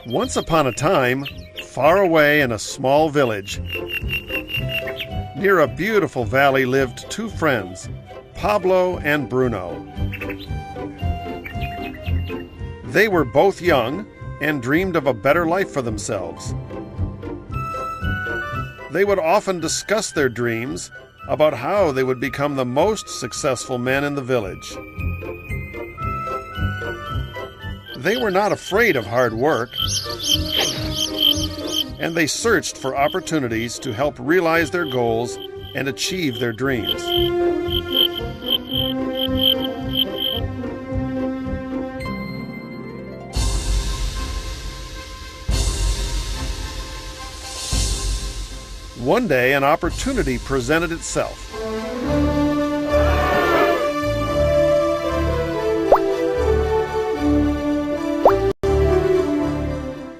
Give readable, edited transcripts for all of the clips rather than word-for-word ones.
Once upon a time, far away in a small village, near a beautiful valley lived two friends, Pablo and Bruno. They were both young and dreamed of a better life for themselves. They would often discuss their dreams about how they would become the most successful men in the village. They were not afraid of hard work, and they searched for opportunities to help realize their goals and achieve their dreams. One day, an opportunity presented itself.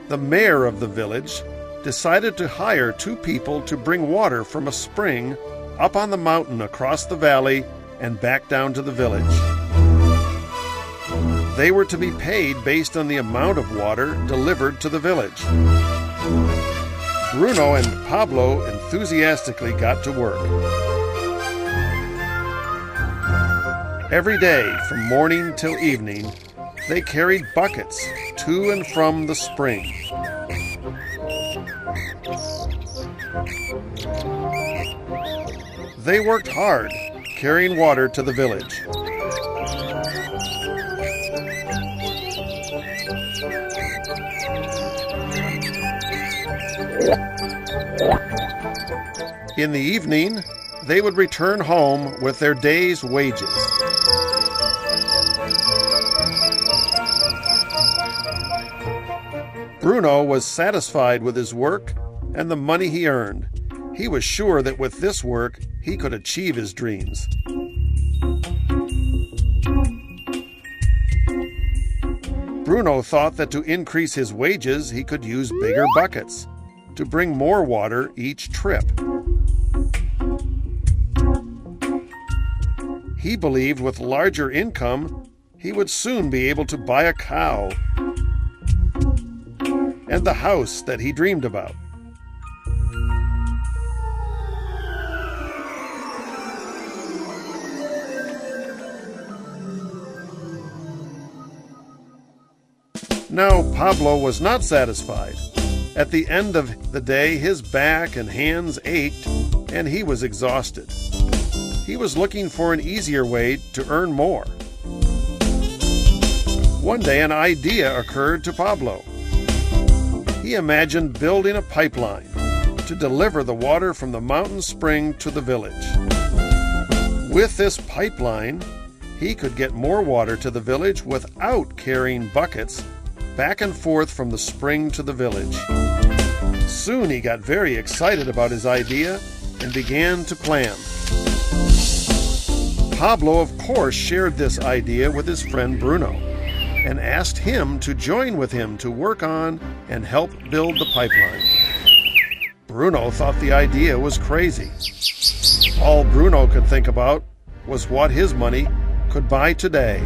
The mayor of the village decided to hire two people to bring water from a spring up on the mountain across the valley and back down to the village. They were to be paid based on the amount of water delivered to the village. Bruno and Pablo enthusiastically got to work. Every day, from morning till evening, they carried buckets to and from the spring. They worked hard, carrying water to the village. In the evening, they would return home with their day's wages. Bruno was satisfied with his work and the money he earned. He was sure that with this work, he could achieve his dreams. Bruno thought that to increase his wages, he could use bigger buckets to bring more water each trip. He believed with larger income, he would soon be able to buy a cow and the house that he dreamed about. Now, Pablo was not satisfied. At the end of the day, his back and hands ached, and he was exhausted. He was looking for an easier way to earn more. One day, an idea occurred to Pablo. He imagined building a pipeline to deliver the water from the mountain spring to the village. With this pipeline, he could get more water to the village without carrying buckets back and forth from the spring to the village. Soon he got very excited about his idea and began to plan. Pablo, of course, shared this idea with his friend Bruno and asked him to join with him to work on and help build the pipeline. Bruno thought the idea was crazy. All Bruno could think about was what his money could buy today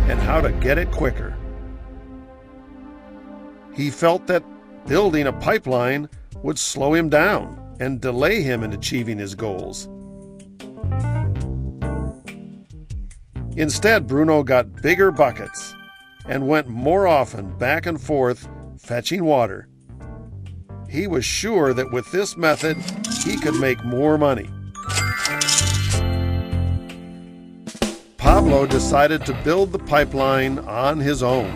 and how to get it quicker. He felt that building a pipeline would slow him down and delay him in achieving his goals. Instead, Bruno got bigger buckets and went more often back and forth fetching water. He was sure that with this method, he could make more money. Pablo decided to build the pipeline on his own.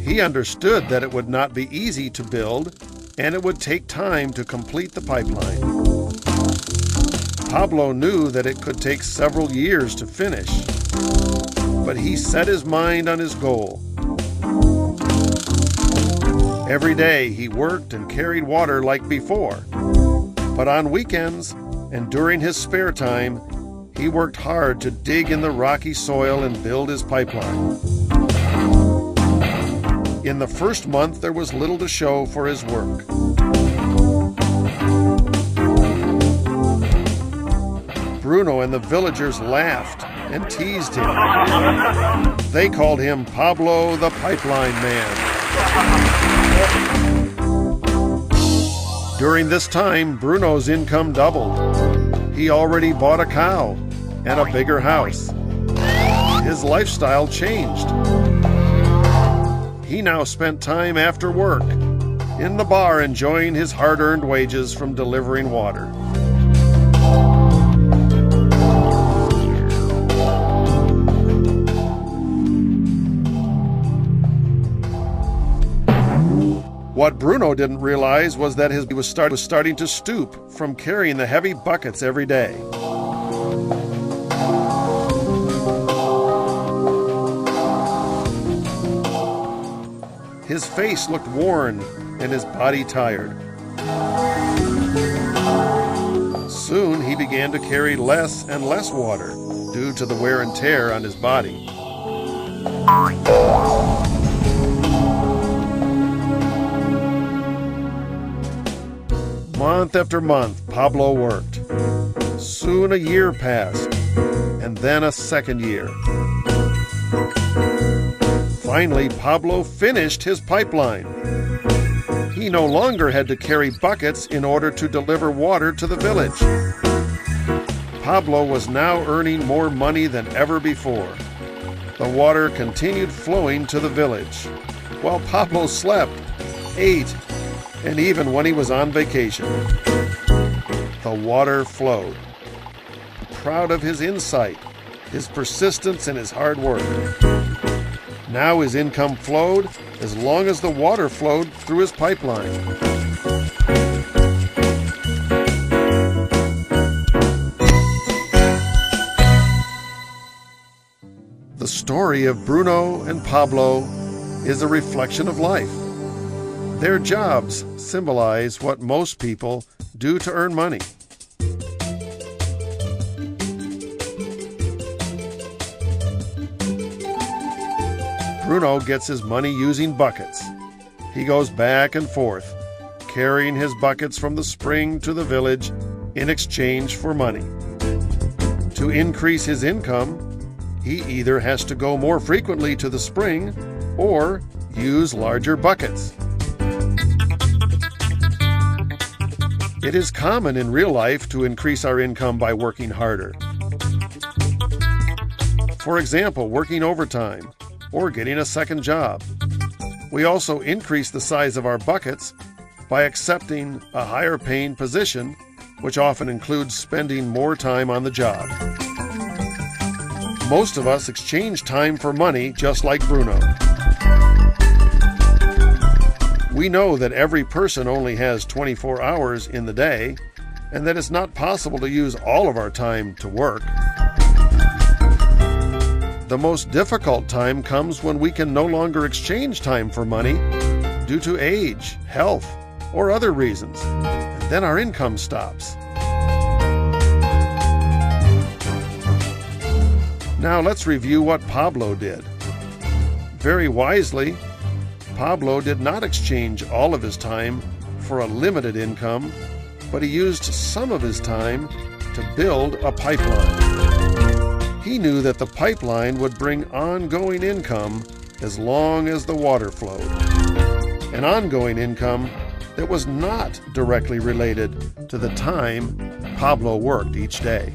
He understood that it would not be easy to build, and it would take time to complete the pipeline. Pablo knew that it could take several years to finish, but he set his mind on his goal. Every day he worked and carried water like before, but on weekends and during his spare time, he worked hard to dig in the rocky soil and build his pipeline. In the first month, there was little to show for his work. Bruno and the villagers laughed and teased him. They called him Pablo the Pipeline Man. During this time, Bruno's income doubled. He already bought a cow and a bigger house. His lifestyle changed. He now spent time after work in the bar enjoying his hard-earned wages from delivering water. What Bruno didn't realize was that he was starting to stoop from carrying the heavy buckets every day. His face looked worn and his body tired. Soon he began to carry less and less water due to the wear and tear on his body. Month after month, Pablo worked. Soon a year passed, and then a second year. Finally, Pablo finished his pipeline. He no longer had to carry buckets in order to deliver water to the village. Pablo was now earning more money than ever before. The water continued flowing to the village, while Pablo slept, ate, and even when he was on vacation. The water flowed. Proud of his insight, his persistence, and his hard work. Now his income flowed as long as the water flowed through his pipeline. The story of Bruno and Pablo is a reflection of life. Their jobs symbolize what most people do to earn money. Bruno gets his money using buckets. He goes back and forth, carrying his buckets from the spring to the village in exchange for money. To increase his income, he either has to go more frequently to the spring or use larger buckets. It is common in real life to increase our income by working harder. For example, working overtime or getting a second job. We also increase the size of our buckets by accepting a higher paying position, which often includes spending more time on the job. Most of us exchange time for money just like Bruno. We know that every person only has 24 hours in the day, and that it's not possible to use all of our time to work. The most difficult time comes when we can no longer exchange time for money due to age, health, or other reasons. And then our income stops. Now let's review what Pablo did. Very wisely, Pablo did not exchange all of his time for a limited income, but he used some of his time to build a pipeline. He knew that the pipeline would bring ongoing income as long as the water flowed. An ongoing income that was not directly related to the time Pablo worked each day.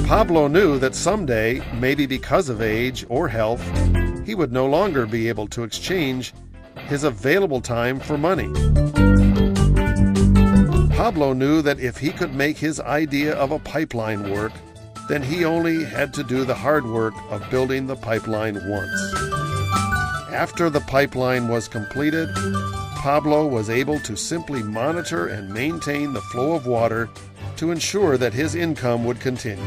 Pablo knew that someday, maybe because of age or health, he would no longer be able to exchange his available time for money. Pablo knew that if he could make his idea of a pipeline work, then he only had to do the hard work of building the pipeline once. After the pipeline was completed, Pablo was able to simply monitor and maintain the flow of water to ensure that his income would continue.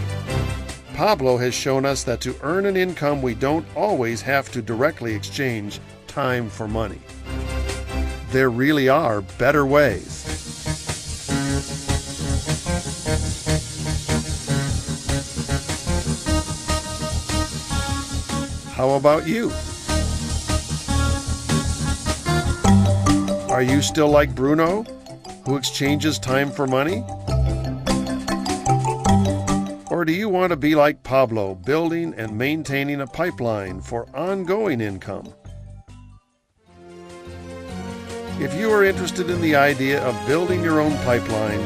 Pablo has shown us that to earn an income, we don't always have to directly exchange time for money. There really are better ways. How about you? Are you still like Bruno, who exchanges time for money? Or do you want to be like Pablo, building and maintaining a pipeline for ongoing income? If you are interested in the idea of building your own pipeline,